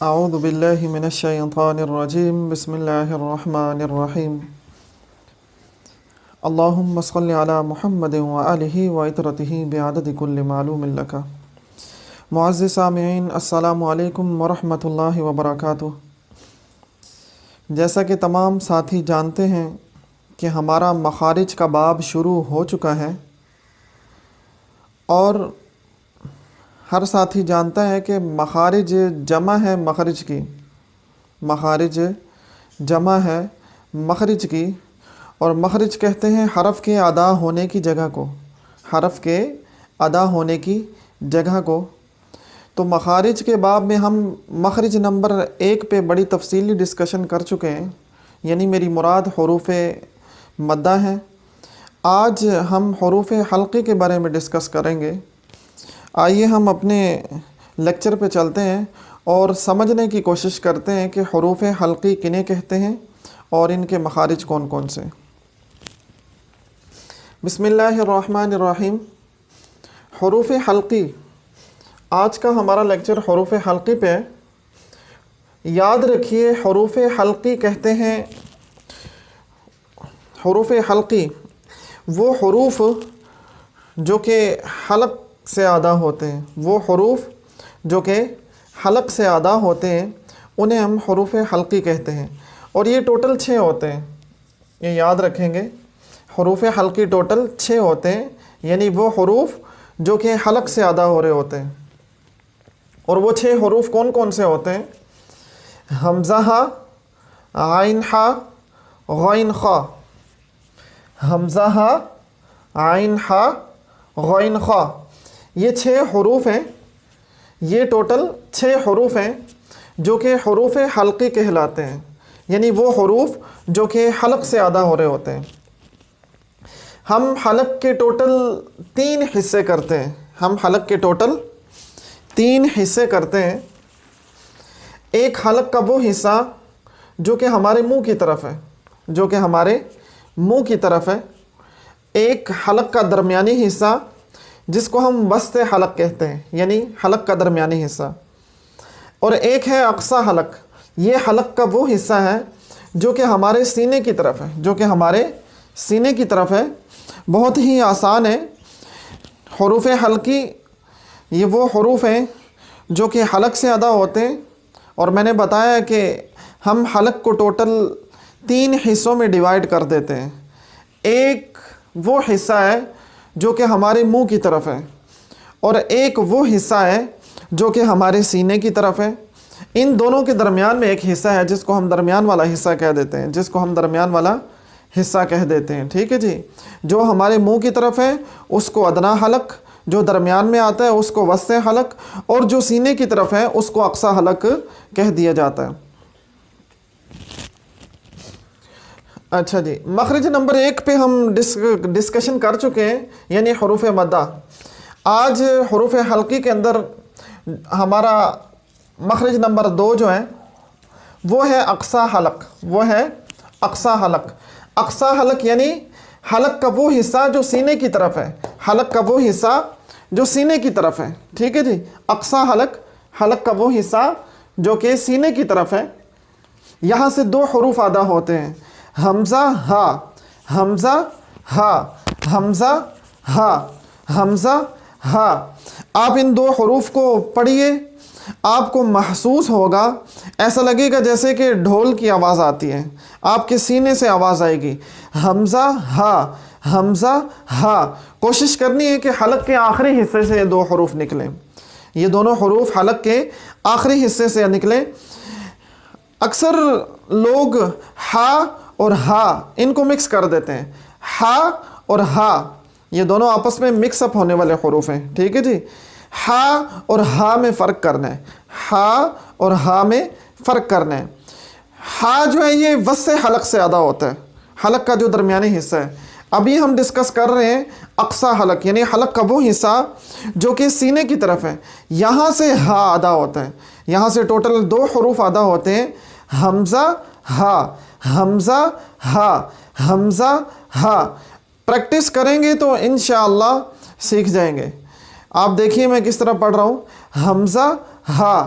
اعوذ باللہ من الشیطان الرجیم بسم اللہ الرحمن الرحیم اللہم صلی علی محمد وآلہ وعطرتہ بعدد کل معلوم لک۔ معزز سامعین، السلام علیکم ورحمۃ اللہ وبرکاتہ۔ جیسا کہ تمام ساتھی جانتے ہیں کہ ہمارا مخارج کا باب شروع ہو چکا ہے، اور ہر ساتھی جانتا ہے کہ مخارج جمع ہے مخرج کی، مخارج جمع ہے مخرج کی، اور مخرج کہتے ہیں حرف کے ادا ہونے کی جگہ کو، حرف کے ادا ہونے کی جگہ کو۔ تو مخارج کے باب میں ہم مخرج نمبر 1 پہ بڑی تفصیلی ڈسکشن کر چکے ہیں، یعنی میری مراد حروف مدہ ہیں۔ آج ہم حروف حلقی کے بارے میں ڈسکس کریں گے۔ آئیے ہم اپنے لیکچر پہ چلتے ہیں اور سمجھنے کی کوشش کرتے ہیں کہ حروف حلقی کنہیں کہتے ہیں اور ان کے مخارج کون کون سے۔ بسم اللہ الرحمن الرحیم۔ حروف حلقی، آج کا ہمارا لیکچر حروف حلقی پہ ہے۔ یاد رکھیے، حروف حلقی کہتے ہیں، حروف حلقی وہ حروف جو کہ حلق سے ادا ہوتے ہیں، وہ حروف جو کہ حلق سے ادا ہوتے ہیں انہیں ہم حروف حلقی کہتے ہیں، اور یہ ٹوٹل 6 ہوتے ہیں۔ یہ یاد رکھیں گے، حروف حلقی ٹوٹل 6 ہوتے ہیں، یعنی وہ حروف جو کہ حلق سے ادا ہو رہے ہوتے ہیں۔ اور وہ 6 حروف کون کون سے ہوتے ہیں؟ حمزہ ہا، عین ہا، غین خا۔ حمزہ ہا، عین ہا، غین خا، یہ 6 حروف ہیں۔ یہ ٹوٹل 6 حروف ہیں جو کہ حروف حلقی کہلاتے ہیں، یعنی وہ حروف جو کہ حلق سے ادا ہو رہے ہوتے ہیں۔ ہم حلق کے ٹوٹل 3 حصے کرتے ہیں، ہم حلق کے ٹوٹل 3 حصے کرتے ہیں۔ ایک حلق کا وہ حصہ جو کہ ہمارے منہ کی طرف ہے، جو کہ ہمارے منہ کی طرف ہے۔ ایک حلق کا درمیانی حصہ جس کو ہم وسط حلق کہتے ہیں، یعنی حلق کا درمیانی حصہ، اور ایک ہے اقصی حلق۔ یہ حلق کا وہ حصہ ہے جو کہ ہمارے سینے کی طرف ہے، جو کہ ہمارے سینے کی طرف ہے۔ بہت ہی آسان ہے۔ حروف حلقی یہ وہ حروف ہیں جو کہ حلق سے ادا ہوتے ہیں، اور میں نے بتایا کہ ہم حلق کو ٹوٹل 3 حصوں میں ڈیوائیڈ کر دیتے ہیں۔ ایک وہ حصہ ہے جو کہ ہمارے منہ کی طرف ہے، اور ایک وہ حصہ ہے جو کہ ہمارے سینے کی طرف ہے۔ ان دونوں کے درمیان میں ایک حصہ ہے جس کو ہم درمیان والا حصہ کہہ دیتے ہیں، جس کو ہم درمیان والا حصہ کہہ دیتے ہیں، ٹھیک ہے جی۔ جو ہمارے منہ کی طرف ہے اس کو ادنا حلق، جو درمیان میں آتا ہے اس کو وسط حلق، اور جو سینے کی طرف ہے اس کو اقصی حلق کہہ دیا جاتا ہے۔ اچھا جی، مخرج نمبر 1 پہ ہم ڈسکشن کر چکے ہیں، یعنی حروف مدہ۔ آج حروف حلقی کے اندر ہمارا مخرج نمبر 2 جو ہے وہ ہے اقصی حلق، وہ ہے اقصی حلق۔ اقصی حلق یعنی حلق کا وہ حصہ جو سینے کی طرف ہے، حلق کا وہ حصہ جو سینے کی طرف ہے، ٹھیک ہے جی۔ اقصی حلق، حلق کا وہ حصہ جو کہ سینے کی طرف ہے۔ یہاں سے 2 حروف ادا ہوتے ہیں، حمزہ ہا، حمزہ ہا، حمزہ ہا، حمزہ ہا۔ آپ ان 2 حروف کو پڑھیے، آپ کو محسوس ہوگا، ایسا لگے گا جیسے کہ ڈھول کی آواز آتی ہے، آپ کے سینے سے آواز آئے گی، حمزہ ہا، حمزہ ہا۔ کوشش کرنی ہے کہ حلق کے آخری حصے سے یہ 2 حروف نکلیں، یہ دونوں حروف حلق کے آخری حصے سے نکلیں۔ اکثر لوگ ہا اور ہا ان کو مکس کر دیتے ہیں۔ ہا اور ہا یہ دونوں آپس میں مکس اپ ہونے والے حروف ہیں، ٹھیک ہے جی۔ ہا اور ہا میں فرق کرنا ہے، ہا اور ہا میں فرق کرنا ہے۔ ہا جو ہے یہ وسط حلق سے ادا ہوتا ہے، حلق کا جو درمیانی حصہ ہے۔ ابھی ہم ڈسکس کر رہے ہیں اقصی حلق، یعنی حلق کا وہ حصہ جو کہ سینے کی طرف ہے، یہاں سے ہا ادا ہوتا ہے۔ یہاں سے ٹوٹل 2 حروف ادا ہوتے ہیں، حمزہ ہا، حمزہ ہا، حمزہ ہا۔ پریکٹس کریں گے تو انشاءاللہ سیکھ جائیں گے۔ آپ دیکھیے میں کس طرح پڑھ رہا ہوں، حمزہ ہا،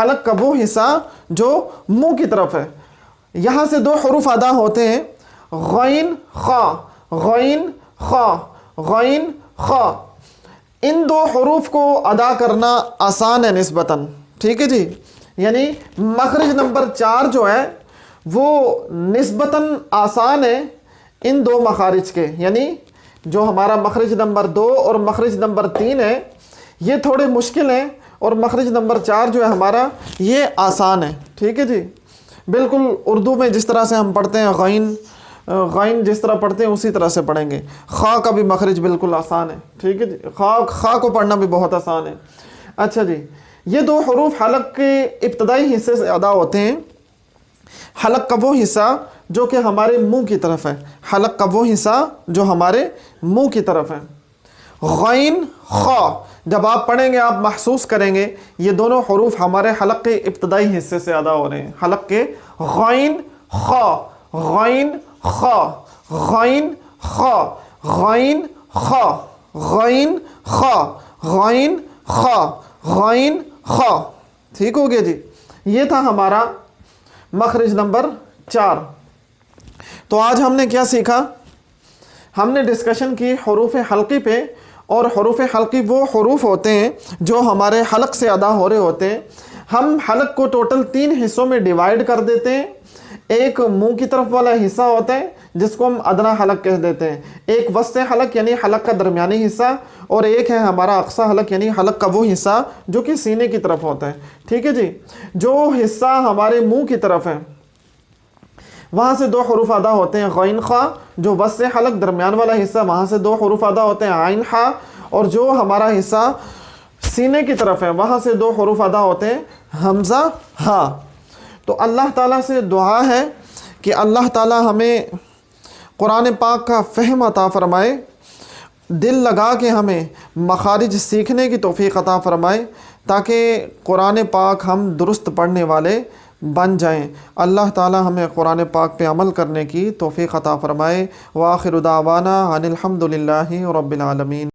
حلق کا وہ حصہ جو منہ کی طرف ہے. یہاں سے دو حروف ادا ہوتے ہیں, غین خا, غین خا, غین خا. ان دو حروف کو ادا کرنا آسان ہے نسبتاً, ٹھیک ہے جی. یعنی مخرج نمبر 4 جو ہے وہ نسبتاً آسان ہے ان دو مخارج کے. یعنی جو ہمارا مخرج نمبر 2 اور مخرج نمبر 3 ہے یہ تھوڑے مشکل ہیں, اور مخرج نمبر 4 جو ہے ہمارا یہ آسان ہے, ٹھیک ہے جی. بالکل اردو میں جس طرح سے ہم پڑھتے ہیں غین, غین جس طرح پڑھتے ہیں اسی طرح سے پڑھیں گے. خا کا بھی مخرج بالکل آسان ہے, ٹھیک ہے جی. خا کو پڑھنا بھی بہت آسان ہے. اچھا جی, یہ دو حروف حلق کے ابتدائی حصے سے ادا ہوتے ہیں. حلق کا وہ حصہ جو کہ ہمارے منہ کی طرف ہے, حلق کا وہ حصہ جو ہمارے منہ کی طرف ہے. غین خا جب آپ پڑھیں گے آپ محسوس کریں گے یہ دونوں حروف ہمارے حلق کے ابتدائی حصے سے ادا ہو رہے ہیں. حلق کے غین خا, غین خا, غین خا, غین خا, غین خا, غین خا, غین خا. ٹھیک ہو گیا جی. یہ تھا ہمارا مخرج نمبر 4. تو آج ہم نے کیا سیکھا؟ ہم نے ڈسکشن کی حروف حلقی پہ, اور حروف حلقی وہ حروف ہوتے ہیں جو ہمارے حلق سے ادا ہو رہے ہوتے ہیں. ہم حلق کو ٹوٹل 3 حصوں میں ڈیوائیڈ کر دیتے ہیں. ایک منہ کی طرف والا حصہ ہوتا ہے جس کو ہم ادنا حلق کہہ دیتے ہیں, ایک وسط حلق یعنی حلق کا درمیانی حصہ, اور ایک ہے ہمارا اقصی حلق یعنی حلق کا وہ حصہ جو کہ سینے کی طرف ہوتا ہے. ٹھیک ہے جی. جو حصہ ہمارے منہ کی طرف ہے وہاں سے 2 حروف ادا ہوتے ہیں غین خا, جو وسط حلق درمیان والا حصہ وہاں سے 2 حروف ادا ہوتے ہیں عین حا, اور جو ہمارا حصہ سینے کی طرف ہے وہاں سے 2 حروف ادا ہوتے ہیں حمزہ ہا. تو اللہ تعالیٰ سے دعا ہے کہ اللہ تعالیٰ ہمیں قرآن پاک کا فہم عطا فرمائے, دل لگا کے ہمیں مخارج سیکھنے کی توفیق عطا فرمائے تاکہ قرآن پاک ہم درست پڑھنے والے بن جائیں. اللہ تعالیٰ ہمیں قرآن پاک پہ عمل کرنے کی توفیق عطا فرمائے. وآخر دعوانا ان الحمد للہ رب العالمین.